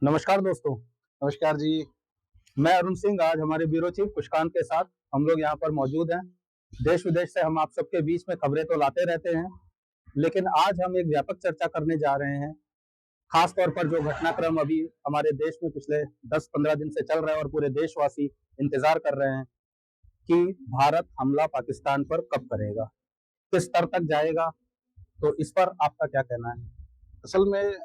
नमस्कार दोस्तों। नमस्कार जी। मैं अरुण सिंह आज हमारे ब्यूरो चीफ कुशकांत के साथ हम लोग यहाँ पर मौजूद हैं। देश विदेश से हम आप सबके बीच में खबरें तो लाते रहते हैं, लेकिन आज हम एक व्यापक चर्चा करने जा रहे हैं। खास तौर पर जो घटनाक्रम अभी हमारे देश में पिछले 10-15 दिन से चल रहा है और पूरे देशवासी इंतजार कर रहे हैं कि भारत हमला पाकिस्तान पर कब करेगा, किस स्तर तक जाएगा। तो इस पर आपका क्या कहना है? असल में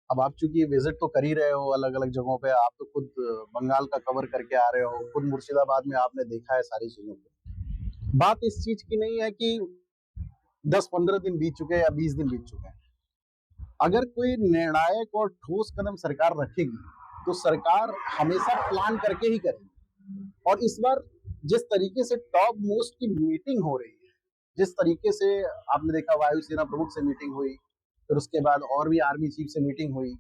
अब आप चूंकि विजिट तो कर ही रहे हो अलग अलग जगहों पे, आप तो खुद बंगाल का कवर करके आ रहे हो, खुद मुर्शिदाबाद में आपने देखा है सारी चीजों को। बात इस चीज की नहीं है कि 10-15 दिन बीत चुके हैं या 20 दिन बीत चुके हैं। अगर कोई निर्णायक और ठोस कदम सरकार रखेगी तो सरकार हमेशा प्लान करके ही करेगी। और इस बार जिस तरीके से टॉप मोस्ट की मीटिंग हो रही है, जिस तरीके से आपने देखा वायुसेना प्रमुख से मीटिंग हुई, फिर उसके बाद और भी आर्मी चीफ से मीटिंग हुई,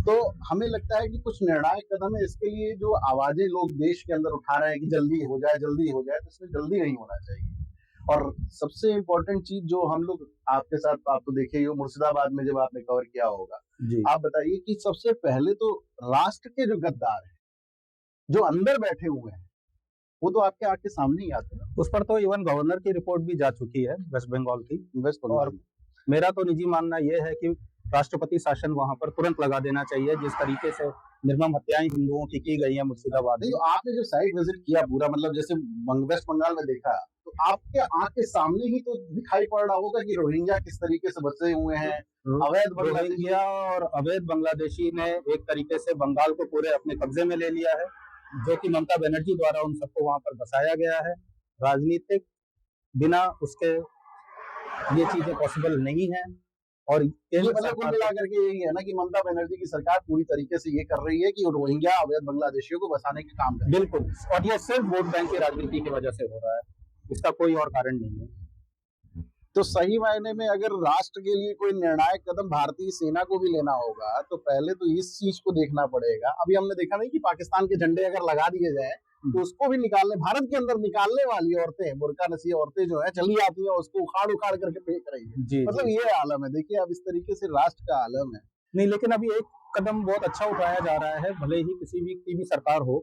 तो हमें लगता है कि कुछ निर्णायक कदम है। इसके लिए जो आवाजें लोग देश के अंदर उठा रहे हैं कि जल्दी हो जाए जल्दी हो जाए, तो इसमें जल्दी नहीं होना चाहिए। और सबसे इम्पोर्टेंट चीज जो हम लोग आपके साथ, आप तो देखे ही हो मुर्शिदाबाद में जब आपने कवर किया होगा, आप बताइए कि सबसे पहले तो राष्ट्र के जो गद्दार हैं, जो अंदर बैठे हुए हैं, वो तो आपके आंख के सामने ही आते हैं। उस पर तो इवन गवर्नर की रिपोर्ट भी जा चुकी है वेस्ट बंगाल की। और मेरा तो निजी मानना यह है कि राष्ट्रपति शासन वहां पर तुरंत लगा देना चाहिए, जिस तरीके से निर्मम हत्याएं हिंदुओं की गई है मुर्शिदाबाद में। तो आपने जो साइट विजिट किया पूरा, मतलब जैसे वेस्ट बंगाल में देखा, तो आपके आंख के सामने ही तो दिखाई पड़ रहा होगा कि रोहिंग्या किस तरीके से बसे हुए हैं। अवैध रोहिंग्या और अवैध बांग्लादेशी ने एक तरीके से बंगाल को पूरे अपने कब्जे में ले लिया है, जो कि ममता बनर्जी द्वारा उन सबको वहां पर बसाया गया है। राजनीतिक बिना उसके ये चीजें पॉसिबल नहीं है। और कुल मिलाकर के यही है ना कि ममता बनर्जी की सरकार पूरी तरीके से ये कर रही है कि रोहिंग्या अवैध बांग्लादेशियों को बसाने के काम कर। बिल्कुल, और ये सिर्फ वोट बैंक की राजनीति की वजह से हो रहा है, इसका कोई और कारण नहीं है। तो सही मायने में अगर राष्ट्र के लिए कोई निर्णायक कदम भारतीय सेना को भी लेना होगा, तो पहले तो इस चीज को देखना पड़ेगा। अभी हमने देखा नहीं कि पाकिस्तान के झंडे अगर लगा दिए जाए तो उसको भी निकालने, भारत के अंदर निकालने वाली औरतें, बुर्का नसी औरतें जो है चली आती है, उसको उखाड़ उखाड़ करके फेंक रही है। मतलब ये आलम है। देखिए अब इस तरीके से राष्ट्र का आलम है। नहीं, लेकिन अभी एक कदम बहुत अच्छा उठाया जा रहा है, भले ही किसी भी की भी सरकार हो,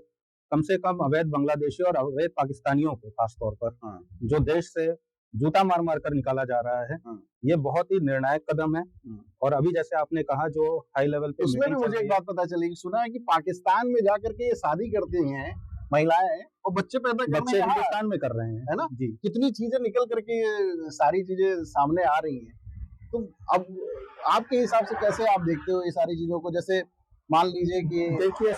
कम से कम अवैध बांग्लादेशी और अवैध पाकिस्तानियों को खासतौर पर जो देश से जूता मार मार कर निकाला जा रहा है, ये बहुत ही निर्णायक कदम है। और अभी जैसे आपने कहा जो हाई लेवल पे, उसमें भी मुझे एक बात पता चली, सुना है कि पाकिस्तान में जाकर के ये शादी करते हैं महिलाएं और बच्चे पैदा बच्चे हिंदुस्तान में कर रहे हैं, है ना जी। कितनी चीजें निकल करके सारी चीजें सामने आ रही हैं। तो अब आपके हिसाब से कैसे आप देखते हो ये सारी चीजों को? जैसे मान लीजिए कि देखिए,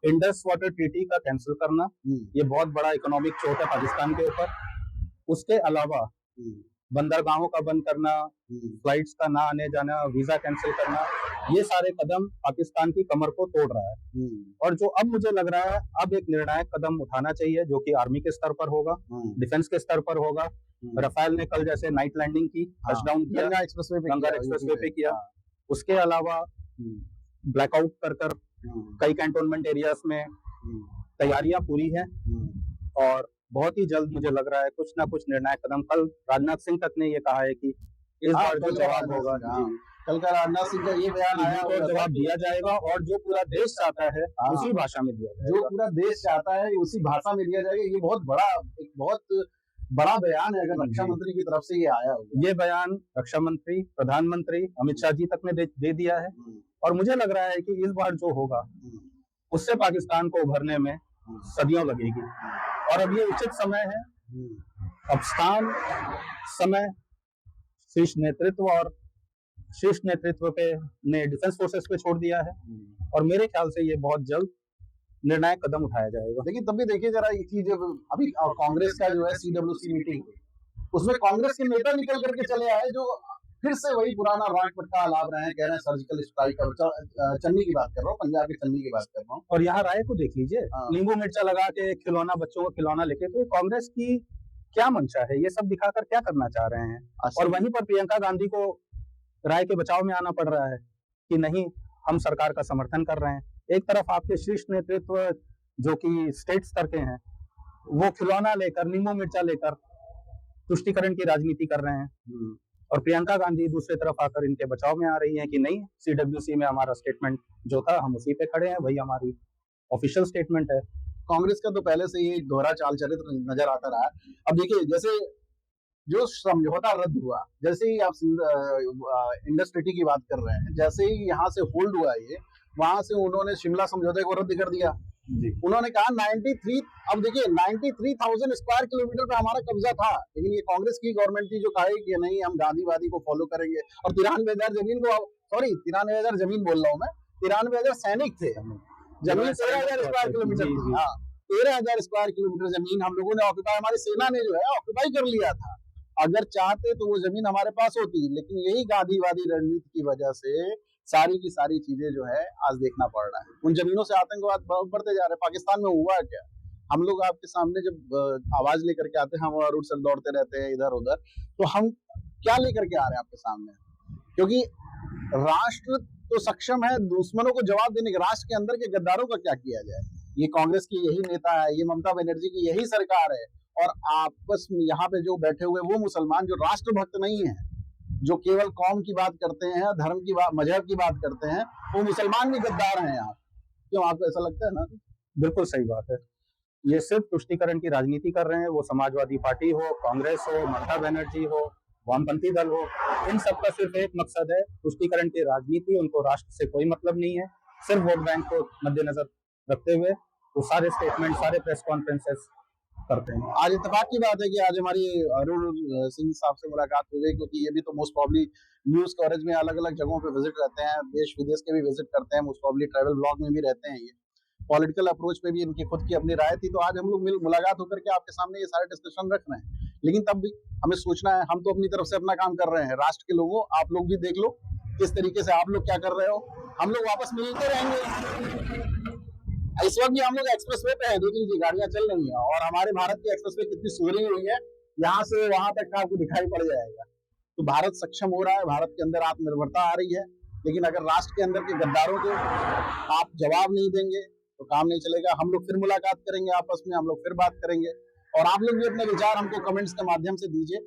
इंडस वाटर ट्रीटी का कैंसिल करना ये बहुत बड़ा इकोनॉमिक चोट है पाकिस्तान के ऊपर। उसके अलावा बंदरगाहों का बंद करना, फ्लाइट्स का ना आने जाना, वीजा कैंसिल करना, ये सारे कदम पाकिस्तान की कमर को तोड़ रहा है। और जो अब मुझे लग रहा है अब एक निर्णायक कदम उठाना चाहिए, जो कि आर्मी के स्तर पर होगा, डिफेंस के स्तर पर होगा। राफेल ने कल जैसे नाइट लैंडिंग की, टचडाउन किया, गंगा एक्सप्रेसवे पे किया। उसके अलावा ब्लैकआउट कर कर कई कैंटोनमेंट एरियाज में तैयारियां पूरी हैं और बहुत ही जल्द मुझे लग रहा है कुछ ना कुछ निर्णायक कदम। कल राजनाथ सिंह तक ने ये कहा है कि इस बार जो जवाब होगा, कल का राजनाथ सिंह का ये बयान आया और जवाब दिया जाएगा और जो पूरा देश चाहता है उसी भाषा में दिया जाएगा। जो पूरा देश चाहता है उसी भाषा में दिया जाएगा। ये बहुत बड़ा बयान है अगर रक्षा मंत्री की तरफ से ये आया होगा। ये बयान रक्षा मंत्री, प्रधानमंत्री अमित शाह जी तक ने दे दिया है। और मुझे लग रहा है कि इस बार जो होगा उससे पाकिस्तान को उभरने में सदियों लगेगी। और अब ये उचित समय है। अब स्थान, समय, शीर्ष नेतृत्व और शीर्ष नेतृत्व पे ने डिफेंस फोर्सेस पे छोड़ दिया है और मेरे ख्याल से ये बहुत जल्द निर्णायक कदम उठाया जाएगा। लेकिन तब भी देखिए जरा एक चीज, अभी कांग्रेस का जो है CWC मीटिंग, उसमें कांग्रेस के नेता निकल करके चले आए जो फिर से वही पुराना राग पटका लाभ रहे हैं। कह रहे हैं सर्जिकल स्ट्राइक, चन्नी की बात कर रहा हूँ, पंजाब के चन्नी की बात कर रहा हूँ। और यहाँ राय को देख लीजिए, नींबू मिर्चा लगा के खिलौना, बच्चों को खिलौना लेके, तो कांग्रेस की क्या मंशा है? ये सब दिखाकर क्या करना चाह रहे हैं? और वहीं पर प्रियंका गांधी को राय के बचाव में आना पड़ रहा है कि नहीं, हम सरकार का समर्थन कर रहे हैं। एक तरफ आपके शीर्ष नेतृत्व जो कि स्टेट स्तर के हैं, वो खिलौना लेकर, नींबू मिर्चा लेकर तुष्टीकरण की राजनीति कर रहे हैं और प्रियंका गांधी दूसरी तरफ आकर इनके बचाव में आ रही हैं कि नहीं, CWC में हमारा स्टेटमेंट जो था हम उसी पे खड़े हैं, वही हमारी ऑफिशियल स्टेटमेंट है। कांग्रेस का तो पहले से ही दोहरा चाल चरित्र नजर आता रहा है। अब देखिए, जैसे जो समझौता रद्द हुआ, जैसे ही आप इंडस ट्रीटी की बात कर रहे हैं, जैसे ही यहाँ से होल्ड हुआ ये, वहां से उन्होंने शिमला समझौते को रद्द कर दिया जी। उन्होंने कहा 93, अब देखिए 93,000 स्क्वायर किलोमीटर पे हमारा कब्जा था, लेकिन ये कांग्रेस की गवर्नमेंट थी जो कहे कि नहीं हम गांधीवादी को फॉलो करेंगे, और 93,000 जमीन को, सॉरी 93,000 जमीन बोल रहा हूँ मैं, 93,000 सैनिक थे, जमीन 13,000 स्क्वायर किलोमीटर थी। हाँ, 13,000 स्क्वायर किलोमीटर जमीन हम लोगों ने ऑक्यूपाई, हमारी सेना ने जो है ऑक्यूपाई कर लिया था। अगर चाहते तो वो जमीन हमारे पास होती, लेकिन यही गांधीवादी रणनीति की वजह से सारी की सारी चीजें जो है आज देखना पड़ रहा है। उन जमीनों से आतंकवाद बढ़ते जा रहे हैं। पाकिस्तान में हुआ क्या, हम लोग आपके सामने जब आवाज लेकर के आते हैं, हम और सर दौड़ते रहते हैं इधर उधर, तो हम क्या लेकर के आ रहे हैं आपके सामने, क्योंकि राष्ट्र तो सक्षम है दुश्मनों को जवाब देने के। राष्ट्र के अंदर के गद्दारों का क्या किया जाए, ये कांग्रेस की यही नेता है, ये ममता बनर्जी की यही सरकार है, और आपस में यहाँ पे जो बैठे हुए वो मुसलमान जो राष्ट्रभक्त नहीं है, जो केवल कौम की बात करते हैं, धर्म की बात, मजहब की बात करते हैं, वो मुसलमान भी गद्दार हैं यहाँ। क्यों, आपको ऐसा लगता है ना? बिल्कुल सही बात है। ये सिर्फ तुष्टीकरण की राजनीति कर रहे हैं, वो समाजवादी पार्टी हो, कांग्रेस हो, ममता बनर्जी हो, वामपंथी दल हो, इन सबका सिर्फ एक मकसद है, तुष्टीकरण की राजनीति। उनको राष्ट्र से कोई मतलब नहीं है, सिर्फ वोट बैंक को मद्देनजर रखते हुए वो सारे स्टेटमेंट, सारे प्रेस कॉन्फ्रेंसेस करते हैं। आज इत्तेफाक की बात है कि आज हमारी अरुण सिंह साहब से मुलाकात हो गई, क्योंकि ये भी तो मोस्ट प्रॉब्ली न्यूज कवरेज में अलग अलग जगहों पे विजिट रहते हैं, देश विदेश के भी विजिट करते हैं, मोस्ट प्रॉब्ली ट्रैवल ब्लॉग में भी रहते हैं, ये पॉलिटिकल अप्रोच पे भी इनकी खुद की अपनी राय थी। तो आज हम लोग मुलाकात होकर के आपके सामने ये सारे डिस्कशन रख रहे हैं, लेकिन तब भी हमें सोचना है, हम तो अपनी तरफ से अपना काम कर रहे हैं। राष्ट्र के लोगों, आप लोग भी देख लो किस तरीके से आप लोग क्या कर रहे हो, हम लोग वापस मिलते रहेंगे। इस वक्त भी हम लोग एक्सप्रेसवे पे हैं, देख लीजिए गाड़ियां चल रही हैं, और हमारे भारत की एक्सप्रेसवे कितनी सुधरी हुई है, यहाँ से वहां तक का आपको दिखाई पड़ जाएगा। तो भारत सक्षम हो रहा है, भारत के अंदर आत्मनिर्भरता आ रही है, लेकिन अगर राष्ट्र के अंदर के गद्दारों को आप जवाब नहीं देंगे तो काम नहीं चलेगा। हम लोग फिर मुलाकात करेंगे आपस में, हम लोग फिर बात करेंगे, और आप लोग भी अपने विचार हमको कमेंट्स के माध्यम से दीजिए।